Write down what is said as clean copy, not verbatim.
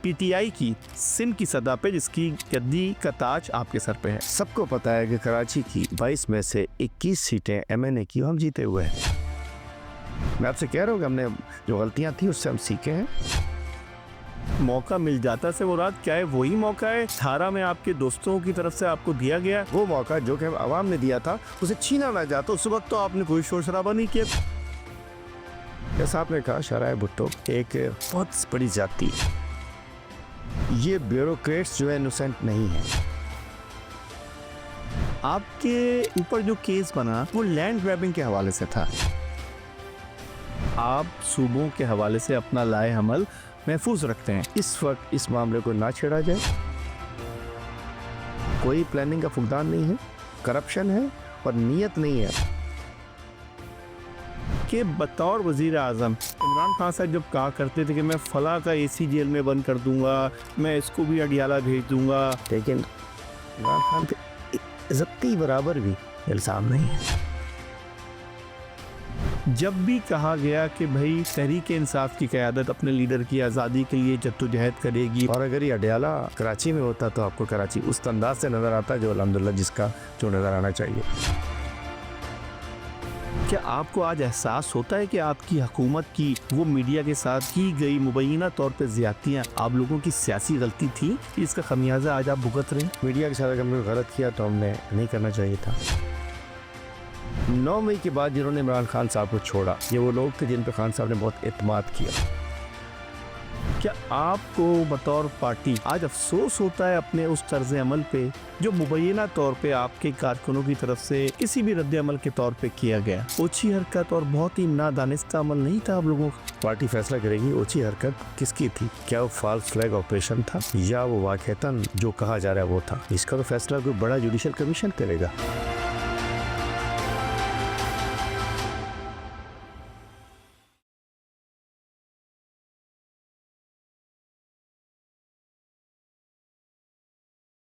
PTI की सिंध की सतह पे, जिसकी गद्दी का ताज आपके सर पे है। सबको पता है कि कराची की 22 में से 21 सीटें एमएनए की हम जीते हुए हैं। मैं आपसे कह रहा हूँ कि हमने जो गलतियां थी उससे हम सीखे हैं। मौका मिल जाता से वो रात, क्या है वही मौका है 18 में आपके दोस्तों की तरफ से आपको दिया गया? वो मौका जो कि आवाम ने दिया था उसे छीना ना जाता। उस वक्त तो आपने कोई शोर शराबा नहीं किया। जैसा आपने कहा, शराय भुट्टो एक बहुत बड़ी जाति। ये ब्यूरोक्रेट्स जो है इनोसेंट नहीं है। आपके ऊपर जो केस बना वो लैंड ग्रैबिंग के हवाले से था। आप सूबों के हवाले से अपना लाए अमल महफूज रखते हैं। इस वक्त इस मामले को ना छेड़ा जाए। कोई प्लानिंग का फुकदान नहीं है, करप्शन है और नीयत नहीं है। कि बतौर वजीर आजम इमरान खान साहब जब कहा करते थे कि मैं फला का एसी जेल में बंद कर दूंगा, मैं इसको भी अडियाला भेज दूंगा, लेकिन इमरान खान पे इज्जती बराबर भी इल्जाम नहीं है। जब भी कहा गया कि भाई तहरीक इंसाफ की क़यादत अपने लीडर की आज़ादी के लिए जद्दोजहद करेगी, और अगर ये अडियाला कराची में होता तो आपको कराची उस अंदाज से नज़र आता जो अल्हम्दुलिल्लाह जिसका जो नज़र आना चाहिए। क्या आपको आज एहसास होता है कि आपकी हुकूमत की वो मीडिया के साथ की गई मुबैना तौर पर ज़्यादतियाँ आप लोगों की सियासी गलती थी, इसका खमियाजा आज आप भुगत रहे हैं? मीडिया के साथ अगर हमने गलत किया तो हमने नहीं करना चाहिए था। 9 मई के बाद जिन्होंने इमरान खान साहब को छोड़ा, ये वो लोग थे जिन पर खान साहब ने बहुत एतमाद किया। क्या आपको बतौर पार्टी आज अफसोस होता है अपने उस तर्ज अमल पे जो मुबैना तौर पे आपके कारकुनों की तरफ से किसी भी रद्द अमल के तौर पे किया गया? ओछी हरकत और बहुत ही नादानिस्ता अमल नहीं था आप लोगों का? पार्टी फैसला करेगी ओछी हरकत किसकी थी। क्या वो फॉल्स फ्लैग ऑपरेशन था या वो वाक़तन जो कहा जा रहा है वो था? इसका तो फैसला कोई बड़ा जुडिशल कमीशन करेगा।